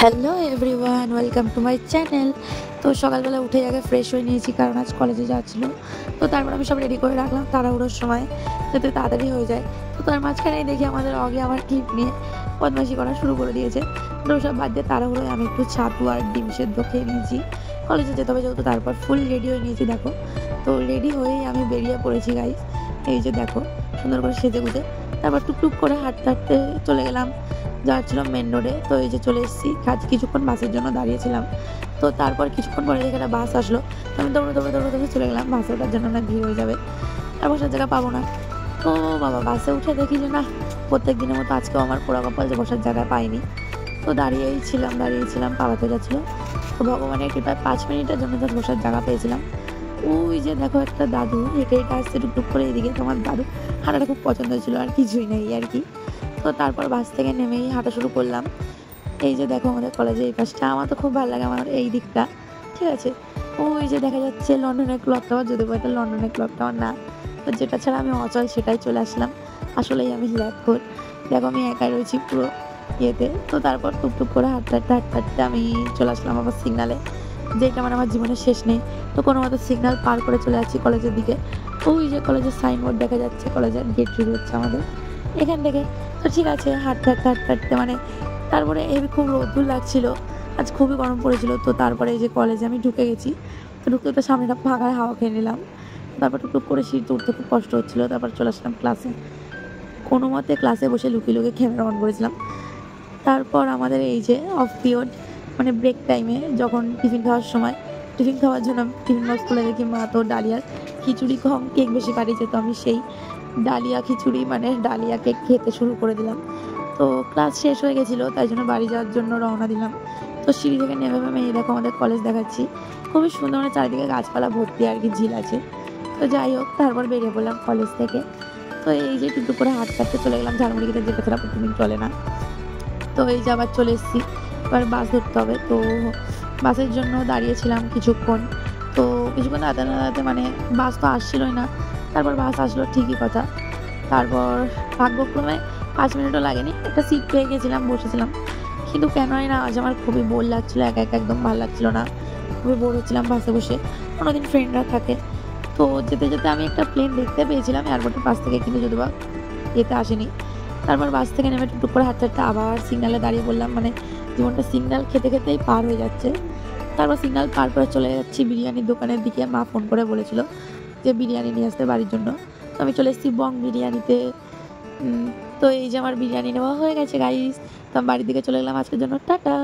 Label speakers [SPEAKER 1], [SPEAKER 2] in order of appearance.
[SPEAKER 1] Hello everyone, welcome to my channel. তো সকালবেলা উঠে আগে ফ্রেশ হয়ে নিয়েছি, কারণ আজ কলেজে যাচ্ছিল। তো তারপর আমি সব রেডি করে রাখলাম তাড়াহুড়োর সময়, যাতে তাড়াতাড়ি হয়ে যায়। তো তার মাঝখানেই দেখি আমাদের অগে আমার ক্লিপ নিয়ে বদমাইশি করা শুরু করে দিয়েছে। তো সব বাদ দিয়ে তাড়াহুড়োয় আমি একটু ছাতু আর ডিম সেদ্ধ খেয়ে নিয়েছি। কলেজে যেতে হবে যেহেতু, তারপর ফুল রেডি হয়ে নিয়েছি দেখো। তো রেডি হয়েই আমি বেরিয়ে পড়েছি গাইস। এই যে দেখো, সুন্দর করে সেজে গুজে তারপর টুকটুক করে হাঁটতে হাঁটতে চলে গেলাম, যাচ্ছিলাম মেন রোডে। তো এই যে চলে এসেছি, কিছুক্ষণ বাসের জন্য দাঁড়িয়েছিলাম। তো তারপর কিছুক্ষণ পরে দেখে একটা বাস আসলো। তো আমি দৌড়ে দৌড়ে দৌড়ে দৌড়ে চলে গেলাম, বাসে ওঠার জন্য না ভিড় হয়ে যাবে আর বসার জায়গা পাবো না। তো বাবা, বাসে উঠে দেখি যে না, প্রত্যেক দিনের মতো আজকেও আমার পোড়া কপাল যে বসার জায়গা পাইনি। তো দাঁড়িয়েছিলাম, পালাতে যাচ্ছিলো। তো ভগবানের কৃপায় 5 মিনিটের জন্য তার বসার জায়গা পেয়েছিলাম। ওই যে দেখো একটা দাদু হেঁটে হেঁটে আসছে টুকটুক করে এদিকে। তোমার দাদু হাঁটাটা খুব পছন্দ হয়েছিল, আর কিছুই নেই আর কি। তো তারপর বাস থেকে নেমেই হাঁটা শুরু করলাম। এই যে দেখো আমাদের কলেজে এই পাশটা আমার তো খুব ভালো লাগে, আমার এই দিকটা ঠিক আছে। ওই যে দেখা যাচ্ছে লন্ডনের ক্লক টাওয়ার, যদি এটা লন্ডনের ক্লক টাওয়ার না, তো যেটা ছাড়া আমি অচল সেটাই চলে আসলাম। আসলেই আমি ল্যাব কর, দেখো আমি একাই রয়েছি পুরো ইয়েতে। তো তারপর টুকটুক করে হাঁটতে হাঁটতে হাঁটতে হাঁটতে আমি চলে আসলাম আবার সিগনালে, যেটা মানে আমার জীবনের শেষ নেই। তো কোনো মতো সিগনাল পার করে চলে যাচ্ছি কলেজের দিকে। ওই যে কলেজের সাইনবোর্ড দেখা যাচ্ছে, কলেজের গেট শুরু হচ্ছে আমাদের এখান থেকে। তো ঠিক আছে, হাঁটতে হাঁটতে হাঁটতে হাঁটতে মানে তারপরে খুব রোদ্দুর লাগছিল, আজ খুবই গরম পড়েছিল। তো তারপরে এই যে কলেজে আমি ঢুকে গেছি। তো ঢুকতে ঢুকতে সামনেটা ফাঁকায় হাওয়া খেয়ে নিলাম। তারপর টুকটুক করে সিঁড়িতে উঠতে খুব কষ্ট হচ্ছিলো। তারপর চলে আসলাম ক্লাসে। কোনো মতে ক্লাসে বসে লুকিয়ে লুকিয়ে ক্যামেরা অন করেছিলাম। তারপর আমাদের এই যে অফ পিরিয়ড, মানে ব্রেক টাইমে যখন টিফিন খাওয়ার জন্য টিফিন বক্স খুলে দেখি মা তো ডালিয়ার খিচুড়ি কম কেক বেশি পাঠিয়েছে। তো আমি সেই ডালিয়া খিচুড়ি মানে ডালিয়া কেক খেতে শুরু করে দিলাম। তো ক্লাস শেষ হয়ে গেছিলো, তাই জন্য বাড়ি যাওয়ার জন্য রওনা দিলাম। তো সিঁড়ি থেকে নেমে নেমে এই দেখো আমাদের কলেজ দেখাচ্ছি, খুবই সুন্দর, মানে চারিদিকে গাছপালা ভর্তি আর কি, ঝিল আছে। তো যাই হোক, তারপর বেরিয়ে পড়লাম কলেজ থেকে। তো এই যে টুকটুক করে হাঁটতে হাঁটতে চলে গেলাম ঝালমুড়ি খেতে, যেটা ছাড়া প্রতিদিন চলে না। তো এই যে আবার চলে এসেছি, এবার বাস ধরতে হবে। তো বাসের জন্য দাঁড়িয়েছিলাম কিছুক্ষণ। তো কিছুক্ষণ দাঁড়াতে মানে বাস তো আসছিলই না। তারপর বাস আসলো ঠিকই কথা। তারপর ভাগ্যক্রমে 5 মিনিটও লাগেনি, একটা সিট পেয়ে গেছিলাম, বসেছিলাম। কিন্তু কেন না আজ আমার খুবই বোর লাগছিলো, একা একা একদম ভালো লাগছিলো না, খুবই বোর হচ্ছিলাম বাসে বসে। কোনোদিন ফ্রেন্ডরা থাকে। তো যেতে যেতে আমি একটা প্লেন দেখতে পেয়েছিলাম এয়ারপোর্টের পাশ থেকে, কিন্তু যদি বা যেতে আসেনি। তারপর বাস থেকে নেমে টুকটুক করে হাঁটতে হাঁটতে আবার সিগনালে দাঁড়িয়ে পড়লাম, মানে জীবনটা সিগনাল খেতে খেতেই পার হয়ে যাচ্ছে। তারপর সিগনাল পার করে চলে যাচ্ছি বিরিয়ানির দোকানের দিকে। মা ফোন করে বলেছিল যে বিরিয়ানি নিয়ে আসতে বাড়ির জন্য। তো আমি চলে এসেছি বং বিরিয়ানিতে। তো এই যে আমার বিরিয়ানি নেওয়া হয়ে গেছে গাইস। তো আমি বাড়ির দিকে চলে গেলাম আজকের জন্য, টাটা।